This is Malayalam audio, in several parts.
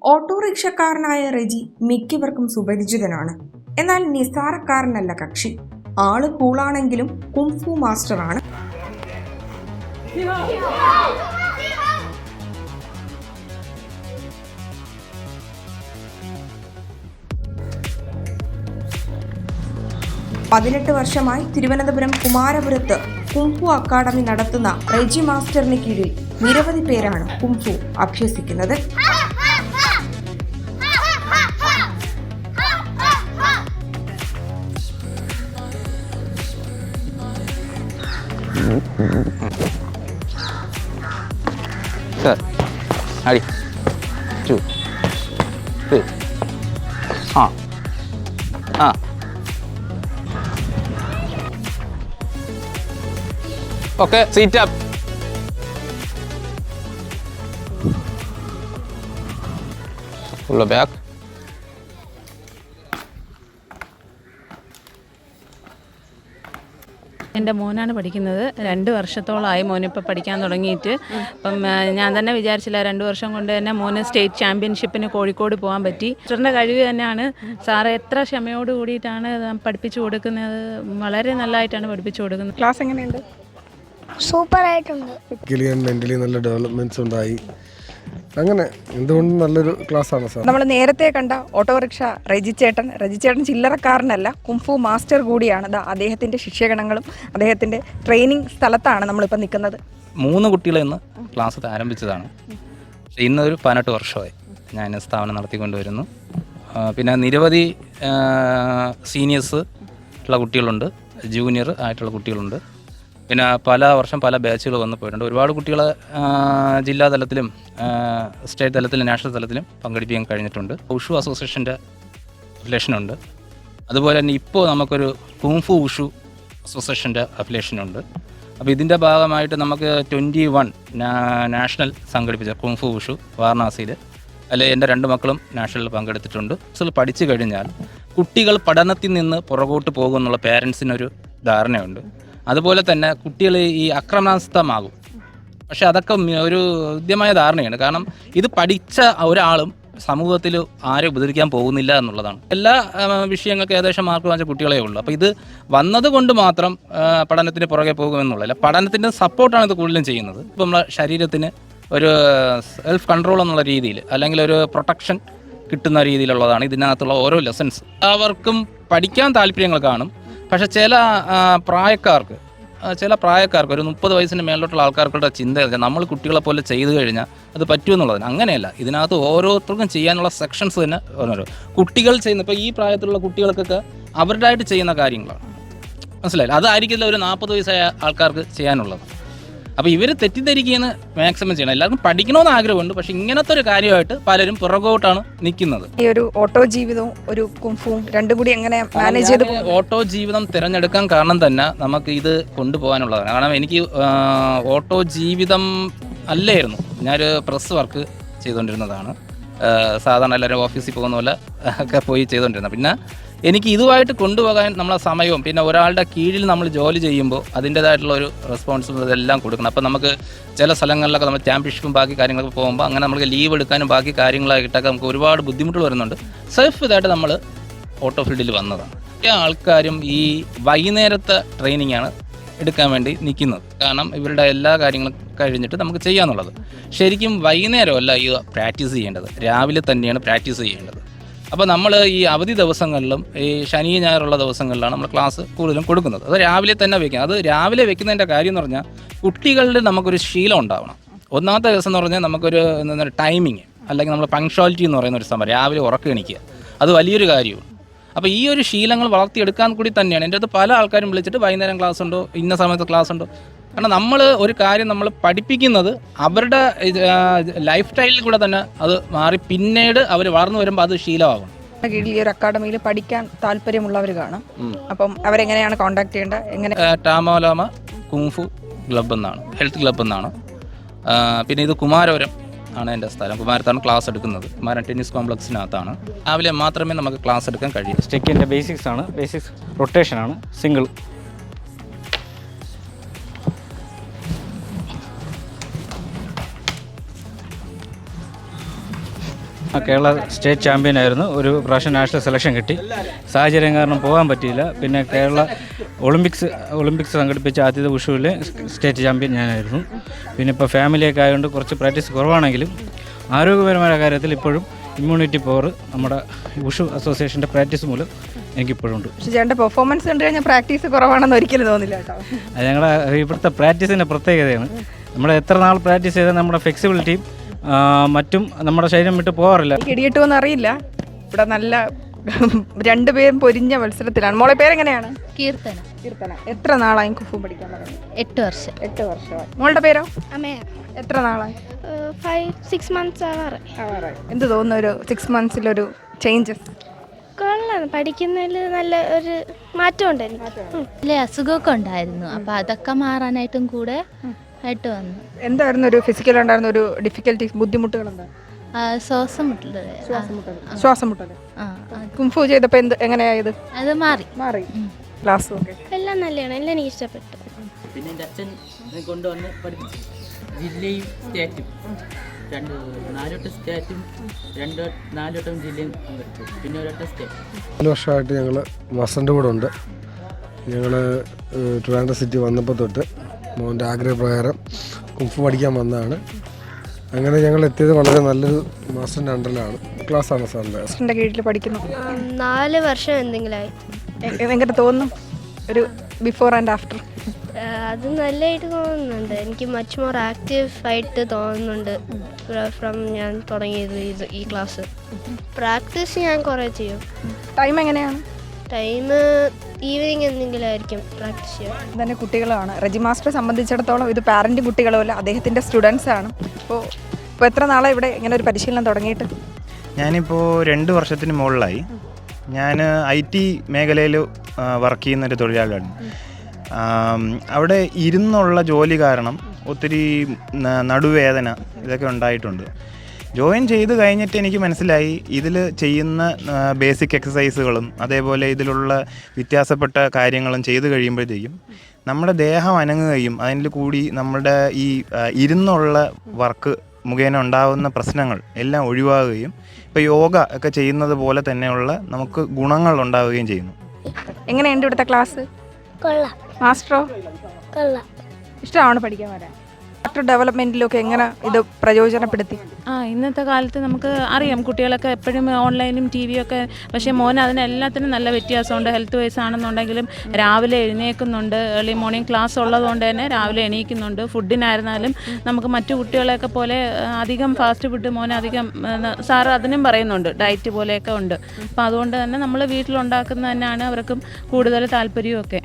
ഓട്ടോറിക്ഷക്കാരനായ റെജി മിക്കവർക്കും സുപരിചിതനാണ്. എന്നാൽ നിസ്സാരക്കാരനല്ല കക്ഷി. ആള് കൂളാണെങ്കിലും കുംഫു മാസ്റ്ററാണ്. പതിനെട്ട് വർഷമായി തിരുവനന്തപുരം കുമാരപുരത്ത് കുംഫു അക്കാദമി നടത്തുന്ന റെജി മാസ്റ്ററിന് കീഴിൽ നിരവധി പേരാണ് കുംഫു അഭ്യസിക്കുന്നത്. Sir, ready, 2, 3, Okay, seat up. Pull back. എൻ്റെ മോനാണ് പഠിക്കുന്നത്. 2 വർഷത്തോളമായി മോനിപ്പോൾ പഠിക്കാൻ തുടങ്ങിയിട്ട്. അപ്പം ഞാൻ തന്നെ വിചാരിച്ചില്ല 2 വർഷം കൊണ്ട് തന്നെ മോന് സ്റ്റേറ്റ് ചാമ്പ്യൻഷിപ്പിന് കോഴിക്കോട് പോകാൻ പറ്റി. ടീച്ചറിൻ്റെ കഴിവ് തന്നെയാണ്. സാറ് എത്ര ക്ഷമയോട് കൂടിയിട്ടാണ് പഠിപ്പിച്ചു കൊടുക്കുന്നത്. വളരെ നല്ലതായിട്ടാണ് പഠിപ്പിച്ചു കൊടുക്കുന്നത്. ക്ലാസ് എങ്ങനെയുണ്ട്? സൂപ്പറായിട്ടുണ്ട്. മെന്റലി നല്ല ഡെവലപ്മെന്റ്സ് ഉണ്ടായി. അങ്ങനെ എന്തുകൊണ്ടും നല്ലൊരു ക്ലാസ്സാണ് സാർ. നമ്മൾ നേരത്തെ കണ്ട ഓട്ടോറിക്ഷ രജിച്ചേട്ടൻ ചില്ലറക്കാരനല്ല, കുംഫു മാസ്റ്റർ കൂടിയാണ്. അദ്ദേഹത്തിൻ്റെ ശിഷ്യഗണങ്ങളും അദ്ദേഹത്തിൻ്റെ ട്രെയിനിങ് സ്ഥലത്താണ് നമ്മളിപ്പോൾ നിൽക്കുന്നത്. 3 കുട്ടികളെ ഇന്ന് ക്ലാസ് ആരംഭിച്ചതാണ്. ഇന്നൊരു 18 വർഷമായി ഞാൻ സ്ഥാപനം നടത്തിക്കൊണ്ടുവരുന്നു. പിന്നെ നിരവധി സീനിയേഴ്സ് ഉള്ള കുട്ടികളുണ്ട്, ജൂനിയർ ആയിട്ടുള്ള കുട്ടികളുണ്ട്. പിന്നെ പല വർഷം പല ബാച്ചുകൾ വന്ന് പോയിട്ടുണ്ട്. ഒരുപാട് കുട്ടികൾ ജില്ലാ തലത്തിലും സ്റ്റേറ്റ് തലത്തിലും നാഷണൽ തലത്തിലും പങ്കെടുപ്പിക്കാൻ കഴിഞ്ഞിട്ടുണ്ട്. ഉഷു അസോസിയേഷൻ്റെ അഫിലേഷനുണ്ട്. അതുപോലെ തന്നെ ഇപ്പോൾ നമുക്കൊരു കുംഫു ഉഷു അസോസിയേഷൻ്റെ അഫിലേഷനുണ്ട്. അപ്പോൾ ഇതിൻ്റെ ഭാഗമായിട്ട് നമുക്ക് 21 നാഷണൽ സംഘടിപ്പിച്ച കുംഫു ഉഷു വാരണാസിയിൽ എൻ്റെ 2 മക്കളും നാഷണലിൽ പങ്കെടുത്തിട്ടുണ്ട്. പഠിച്ചു കഴിഞ്ഞാൽ കുട്ടികൾ പഠനത്തിൽ നിന്ന് പുറകോട്ട് പോകുമെന്നുള്ള പേരൻസിനൊരു ധാരണയുണ്ട്. അതുപോലെ തന്നെ കുട്ടികൾ ഈ അക്രമണാസ്തമാകും. പക്ഷെ അതൊക്കെ ഒരു കൃത്യമായ ധാരണയാണ്. കാരണം ഇത് പഠിച്ച ഒരാളും സമൂഹത്തിൽ ആരും ഉപദ്രവിക്കാൻ പോകുന്നില്ല എന്നുള്ളതാണ്. എല്ലാ വിഷയങ്ങൾക്ക് ഏകദേശം മാർക്ക് വാങ്ങിച്ച കുട്ടികളേ ഉള്ളൂ. അപ്പോൾ ഇത് വന്നത് കൊണ്ട് മാത്രം പഠനത്തിന് പുറകെ പോകുമെന്നുള്ളതല്ല, പഠനത്തിൻ്റെ സപ്പോർട്ടാണ് ഇത് കൂടുതലും ചെയ്യുന്നത്. ഇപ്പോൾ നമ്മളെ ശരീരത്തിന് ഒരു സെൽഫ് കൺട്രോൾ എന്നുള്ള രീതിയിൽ അല്ലെങ്കിൽ ഒരു പ്രൊട്ടക്ഷൻ കിട്ടുന്ന രീതിയിലുള്ളതാണ് ഇതിനകത്തുള്ള ഓരോ ലെസൺസ്. അവർക്കും പഠിക്കാൻ താല്പര്യങ്ങൾ കാണും. പക്ഷേ ചില പ്രായക്കാർക്ക് ഒരു 30 വയസ്സിന് മേലോട്ടുള്ള ആൾക്കാർക്കുള്ള ചിന്ത നമ്മൾ കുട്ടികളെ പോലെ ചെയ്തു കഴിഞ്ഞാൽ അത് പറ്റുമെന്നുള്ളതിന് അങ്ങനെയല്ല. ഇതിനകത്ത് ഓരോരുത്തർക്കും ചെയ്യാനുള്ള സെക്ഷൻസ് തന്നെ ഓരോ കുട്ടികൾ ചെയ്യുന്ന, ഇപ്പോൾ ഈ പ്രായത്തിലുള്ള കുട്ടികൾക്കൊക്കെ അവരുടേതായിട്ട് ചെയ്യുന്ന കാര്യങ്ങളാണ്. മനസ്സിലായില്ല, അതായിരിക്കില്ല ഒരു 40 വയസ്സായ ആൾക്കാർക്ക് ചെയ്യാനുള്ളത്. അപ്പോൾ ഇവർ തെറ്റിദ്ധരിക്കുന്ന മാക്സിമം ചെയ്യണം. എല്ലാവർക്കും പഠിക്കണമെന്ന് ആഗ്രഹമുണ്ട്, പക്ഷെ ഇങ്ങനത്തെ ഒരു കാര്യമായിട്ട് പലരും പുറകോട്ടാണ് നിൽക്കുന്നത്. ഈ ഒരു ഓട്ടോ ജീവിതവും ഒരു കുംഫുവും രണ്ടും കൂടി എങ്ങനെ മാനേജ് ചെയ്ത്? ഓട്ടോ ജീവിതം തിരഞ്ഞെടുക്കാൻ കാരണം തന്നെ നമുക്ക് ഇത് കൊണ്ടുപോകാനുള്ളതാണ്. കാരണം എനിക്ക് ഓട്ടോ ജീവിതം അല്ലായിരുന്നു. ഞാനൊരു പ്രസ് വർക്ക് ചെയ്തുകൊണ്ടിരുന്നതാണ്. സാധാരണ എല്ലാവരും ഓഫീസിൽ പോകുന്ന പോലെ ഒക്കെ പോയി ചെയ്തുകൊണ്ടിരുന്നത്. പിന്നെ എനിക്ക് ഇതുമായിട്ട് കൊണ്ടുപോകാൻ നമ്മളെ സമയവും പിന്നെ ഒരാളുടെ കീഴിൽ നമ്മൾ ജോലി ചെയ്യുമ്പോൾ അതിൻ്റേതായിട്ടുള്ള ഒരു റെസ്പോൺസിബിലിറ്റി എല്ലാം കൊടുക്കണം. അപ്പോൾ നമുക്ക് ചില സ്ഥലങ്ങളിലൊക്കെ നമ്മൾ ചാമ്പ്യൻഷിപ്പും ബാക്കി കാര്യങ്ങളൊക്കെ പോകുമ്പോൾ അങ്ങനെ നമുക്ക് ലീവ് എടുക്കാനും ബാക്കി കാര്യങ്ങളായിട്ടൊക്കെ നമുക്ക് ഒരുപാട് ബുദ്ധിമുട്ടുകൾ വരുന്നുണ്ട്. സെൽഫ് ഇതായിട്ട് നമ്മൾ ഓട്ടോ ഫീൽഡിൽ വന്നതാണ്. ഈ ആൾക്കാരും ഈ വൈകുന്നേരത്തെ ട്രെയിനിങ്ങാണ് എടുക്കാൻ വേണ്ടി നിൽക്കുന്നത്. കാരണം ഇവരുടെ എല്ലാ കാര്യങ്ങളും കഴിഞ്ഞിട്ട് നമുക്ക് ചെയ്യാന്നുള്ളത്. ശരിക്കും വൈകുന്നേരമല്ല ഈ പ്രാക്ടീസ് ചെയ്യേണ്ടത്, രാവിലെ തന്നെയാണ് പ്രാക്ടീസ് ചെയ്യേണ്ടത്. അപ്പോൾ നമ്മൾ ഈ അവധി ദിവസങ്ങളിലും ഈ ശനി ഞായറുള്ള ദിവസങ്ങളിലാണ് നമ്മൾ ക്ലാസ് കൂടുതലും കൊടുക്കുന്നത്. അത് രാവിലെ തന്നെ വെക്കുക. അത് രാവിലെ വെക്കുന്നതിൻ്റെ കാര്യം എന്ന് പറഞ്ഞാൽ കുട്ടികളിൽ നമുക്കൊരു ശീലം ഉണ്ടാവണം. ഒന്നാമത്തെ ദിവസം എന്ന് പറഞ്ഞാൽ നമുക്കൊരു ടൈമിങ് അല്ലെങ്കിൽ നമ്മൾ പങ്ക്ച്വാലിറ്റി എന്ന് പറയുന്ന ഒരു സമയം, രാവിലെ ഉറക്കം എണീക്കുക, അത് വലിയൊരു കാര്യമാണ്. അപ്പോൾ ഈ ഒരു ശീലങ്ങൾ വളർത്തിയെടുക്കാൻ കൂടി തന്നെയാണ് എൻ്റെ അടുത്ത് പല ആൾക്കാരും വിളിച്ചിട്ട് വൈകുന്നേരം ക്ലാസ് ഉണ്ടോ, ഇന്ന സമയത്ത് ക്ലാസ് ഉണ്ടോ. കാരണം നമ്മൾ ഒരു കാര്യം നമ്മൾ പഠിപ്പിക്കുന്നത് അവരുടെ ലൈഫ് സ്റ്റൈലിൽ കൂടെ തന്നെ അത് മാറി പിന്നീട് അവർ വളർന്നു വരുമ്പോൾ അത് ശീലമാകും. കീഴിൽ ഈ ഒരു അക്കാദമിയിൽ പഠിക്കാൻ താല്പര്യമുള്ളവർ കാണും. അപ്പം അവരെങ്ങനെയാണ് കോൺടാക്ട് ചെയ്യേണ്ടത്? എങ്ങനെ? ടാമോലാമ കുംഫു ക്ലബ് എന്നാണ്, ഹെൽത്ത് ക്ലബ് എന്നാണ്. പിന്നെ ഇത് കുമാരപുരം ആണ് എൻ്റെ സ്ഥലം. കുമാരത്താണ് ക്ലാസ് എടുക്കുന്നത്. കുമാരൻ ടെന്നീസ് കോംപ്ലക്സിനകത്താണ്. രാവിലെ മാത്രമേ നമുക്ക് ക്ലാസ് എടുക്കാൻ കഴിയൂ. സ്റ്റെക്കിൻ്റെ ബേസിക്സ് ആണ്, ബേസിക്സ് റൊട്ടേഷനാണ്, സിംഗിൾ. കേരള സ്റ്റേറ്റ് ചാമ്പ്യൻ ആയിരുന്നു. ഒരു പ്രാവശ്യം നാഷണൽ സെലക്ഷൻ കിട്ടി. സാഹചര്യം കാരണം പോകാൻ പറ്റിയില്ല. പിന്നെ കേരള ഒളിമ്പിക്സ് സംഘടിപ്പിച്ച ആദ്യത്തെ ഉഷുവിൽ സ്റ്റേറ്റ് ചാമ്പ്യൻ ഞാനായിരുന്നു. പിന്നെ ഇപ്പോൾ ഫാമിലിയൊക്കെ ആയതുകൊണ്ട് കുറച്ച് പ്രാക്ടീസ് കുറവാണെങ്കിലും ആരോഗ്യപരമായ കാര്യത്തിൽ ഇപ്പോഴും ഇമ്മ്യൂണിറ്റി പവർ നമ്മുടെ ഉഷു അസോസിയേഷൻ്റെ പ്രാക്ടീസ് മൂലം എനിക്കിപ്പോഴും ഉണ്ട്. പക്ഷേ ചേട്ടൻ്റെ പെർഫോമൻസ് കണ്ടു കഴിഞ്ഞാൽ പ്രാക്ടീസ് കുറവാണെന്ന് ഒരിക്കലും തോന്നില്ല കേട്ടോ. അത് ഞങ്ങളുടെ ഇവിടുത്തെ പ്രാക്ടീസിൻ്റെ പ്രത്യേകതയാണ്. നമ്മൾ എത്ര നാൾ പ്രാക്ടീസ് ചെയ്താൽ നമ്മുടെ ഫ്ലെക്സിബിലിറ്റിയും മറ്റും നമ്മുടെ ശരീരം വിട്ട് പോകാറില്ല. ഇടിയിട്ടുമെന്ന് അറിയില്ല. ഇവിടെ നല്ല രണ്ടുപേരും പൊരിഞ്ഞ മത്സരത്തിലാണ്. മോളെ പേരെങ്ങനെയാണ്? കീർത്തന. എത്ര നാളായി കുഫു പഠിക്കാൻ തുടങ്ങി? 8 വർഷം. 8 വർഷമായി. മോളുടെ പേരോ? അമ്മയ എത്ര നാളായി? 5-6 months ആവാറായി. എന്ത് തോന്നുന്നു ഒരു 6 monthsലൊരു ചേഞ്ചസ്? കൊള്ളാം, പഠിക്കുന്നതിൽ നല്ല ഒരു മാറ്റം ഉണ്ടായിരുന്നു. അല്ലേ, അസുഖമൊക്കെ ഉണ്ടായിരുന്നു. അപ്പോൾ അതൊക്കെ മാറാനായിട്ടും കൂടെ ആയിട്ട് വന്നു. എന്തായിരുന്നു ഒരു ഫിസിക്കൽ ഉണ്ടായിരുന്ന ഒരു ഡിഫിക്കൽട്ടീസ്, ബുദ്ധിമുട്ടുകൾ എന്താ? ശ്വാസം മുട്ടല്. ശ്വാസം മുട്ടല്. കുംഫു ചെയ്തപ്പോൾ എങ്ങനെയായത്? അത് മാറി. ക്ലാസ്സും ഒക്കെ എല്ലാം നല്ലതാണ്, എല്ലാം എനിക്ക് ഇഷ്ടപ്പെട്ടു. പിന്നെ എൻ്റെ അച്ഛൻ കൊണ്ടുവന്ന് പഠിപ്പിച്ചു. ജില്ലയും സ്റ്റേറ്റും 4 വട്ടം സ്റ്റേറ്റും 4 വട്ടം ജില്ലയും പങ്കെടുത്തു. പിന്നെ 1 വട്ടം സ്റ്റേറ്റ്. 4 വർഷമായിട്ട് ഞങ്ങൾ മാസ്റ്ററിൻ്റെ കൂടെ ഉണ്ട്. ഞങ്ങൾ ട്രിവാൻഡ്രം സിറ്റി വന്നപ്പോൾ തൊട്ട് മോൻ്റെ ആഗ്രഹപ്രകാരം കുംഫു പഠിക്കാൻ വന്നതാണ്. അങ്ങനെ ഞങ്ങൾ എത്തിയത് വളരെ നല്ലൊരു മാസ്റ്ററിൻ്റെ അണ്ടറിലാണ്. ക്ലാസ്സാണ് സാറിൻ്റെ. മാസ്റ്ററിൻ്റെ കീഴിൽ പഠിക്കുന്നു. 4 വർഷം എന്തെങ്കിലുമായി. എങ്ങനെ തോന്നുന്നു ഒരു ബിഫോർ ആൻഡ് ആഫ്റ്റർ? അത് നല്ലതായിട്ട് തോന്നുന്നുണ്ട്. എനിക്ക് മച്ച് മോർ ആക്റ്റീവ് ആയിട്ട് തോന്നുന്നുണ്ട് ഫ്രം ഞാൻ തുടങ്ങിയത് ഈ ക്ലാസ്. പ്രാക്ടീസ് ഞാൻ കുറേ ചെയ്യും. ടൈം എങ്ങനെയാണ്? ടൈം ഈവനിങ് എന്തെങ്കിലും ആയിരിക്കും പ്രാക്ടീസ് ചെയ്യുക. തന്നെ കുട്ടികളാണ്. റെജി മാസ്റ്ററെ സംബന്ധിച്ചിടത്തോളം ഇത് പാരൻറ്റും കുട്ടികളുമല്ല, അദ്ദേഹത്തിൻ്റെ സ്റ്റുഡൻസ് ആണ്. ഇപ്പോൾ എത്ര നാളെ ഇവിടെ ഇങ്ങനെ ഒരു പരിശീലനം തുടങ്ങിയിട്ട്? ഞാനിപ്പോൾ 2 വർഷത്തിന് മുകളിലായി. ഞാൻ IT മേഖലയിൽ വർക്ക് ചെയ്യുന്നൊരു തൊഴിലാളിയാണ്. അവിടെ ഇരുന്നുള്ള ജോലി കാരണം ഒത്തിരി നടുവേദന ഇതൊക്കെ ഉണ്ടായിട്ടുണ്ട്. ജോയിൻ ചെയ്ത് കഴിഞ്ഞിട്ട് എനിക്ക് മനസ്സിലായി ഇതിൽ ചെയ്യുന്ന ബേസിക് എക്സസൈസുകളും അതേപോലെ ഇതിലുള്ള വ്യത്യാസപ്പെട്ട കാര്യങ്ങളും ചെയ്ത് കഴിയുമ്പോഴത്തേക്കും നമ്മുടെ ദേഹം അനങ്ങുകയും അതിൽ കൂടി നമ്മുടെ ഈ ഇരുന്നുള്ള വർക്ക് മുഖേന ഉണ്ടാകുന്ന പ്രശ്നങ്ങൾ എല്ലാം ഒഴിവാകുകയും ഇപ്പോൾ യോഗ ഒക്കെ ചെയ്യുന്നത് പോലെ തന്നെയുള്ള നമുക്ക് ഗുണങ്ങൾ ഉണ്ടാവുകയും ചെയ്യുന്നു. എങ്ങനെയുണ്ട് ഇവിടുത്തെ ക്ലാസ്? കൊള്ളാം. മാസ്റ്ററോ? കൊള്ളാം. ഇഷ്ടമാണ് പഠിക്കാൻ വരാൻ? ക്യാരക്ടർ ഡെവലപ്മെൻറ്റിലൊക്കെ എങ്ങനെ ഇത് പ്രയോജനപ്പെടുത്തി? ഇന്നത്തെ കാലത്ത് നമുക്ക് അറിയാം, കുട്ടികളൊക്കെ എപ്പോഴും ഓൺലൈനും ടി വിയൊക്കെ. പക്ഷേ മോൻ അതിനെല്ലാത്തിനും നല്ല വ്യത്യാസമുണ്ട്. ഹെൽത്ത് വൈസ് ആണെന്നുണ്ടെങ്കിലും രാവിലെ എഴുന്നേൽക്കുന്നുണ്ട്. ഏർലി മോർണിംഗ് ക്ലാസ് ഉള്ളതുകൊണ്ട് തന്നെ രാവിലെ എണീക്കുന്നുണ്ട്. ഫുഡിനായിരുന്നാലും നമുക്ക് മറ്റു കുട്ടികളെയൊക്കെ പോലെ അധികം ഫാസ്റ്റ് ഫുഡ് മോനെ അധികം സാറ് അതിനും പറയുന്നുണ്ട്, ഡയറ്റ് പോലെയൊക്കെ ഉണ്ട്. അപ്പോൾ അതുകൊണ്ട് തന്നെ നമ്മൾ വീട്ടിലുണ്ടാക്കുന്നത് തന്നെയാണ് അവർക്കും കൂടുതൽ താല്പര്യമൊക്കെ.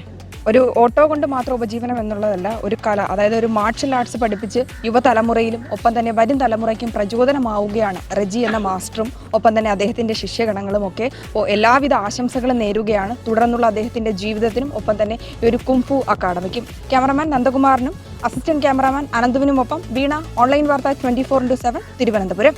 ഒരു ഓട്ടോ കൊണ്ട് മാത്രം ഉപജീവനം എന്നുള്ളതല്ല, ഒരു കല, അതായത് ഒരു മാർഷൽ ആർട്സ് പഠിപ്പിച്ച് യുവതലമുറയിലും ഒപ്പം തന്നെ വരും തലമുറയ്ക്കും പ്രചോദനമാവുകയാണ് റെജി എന്ന മാസ്റ്ററും ഒപ്പം തന്നെ അദ്ദേഹത്തിൻ്റെ ശിഷ്യഗണങ്ങളും ഒക്കെ. എല്ലാവിധ ആശംസകളും നേരുകയാണ് തുടർന്നുള്ള അദ്ദേഹത്തിൻ്റെ ജീവിതത്തിനും ഒപ്പം തന്നെ ഈ ഒരു കുംഫു അക്കാഡമിക്കും. ക്യാമറമാൻ നന്ദകുമാറിനും അസിസ്റ്റന്റ് ക്യാമറാമാൻ അനന്തുവിനുമൊപ്പം വീണ, ഓൺലൈൻ വാർത്ത 24/7 തിരുവനന്തപുരം.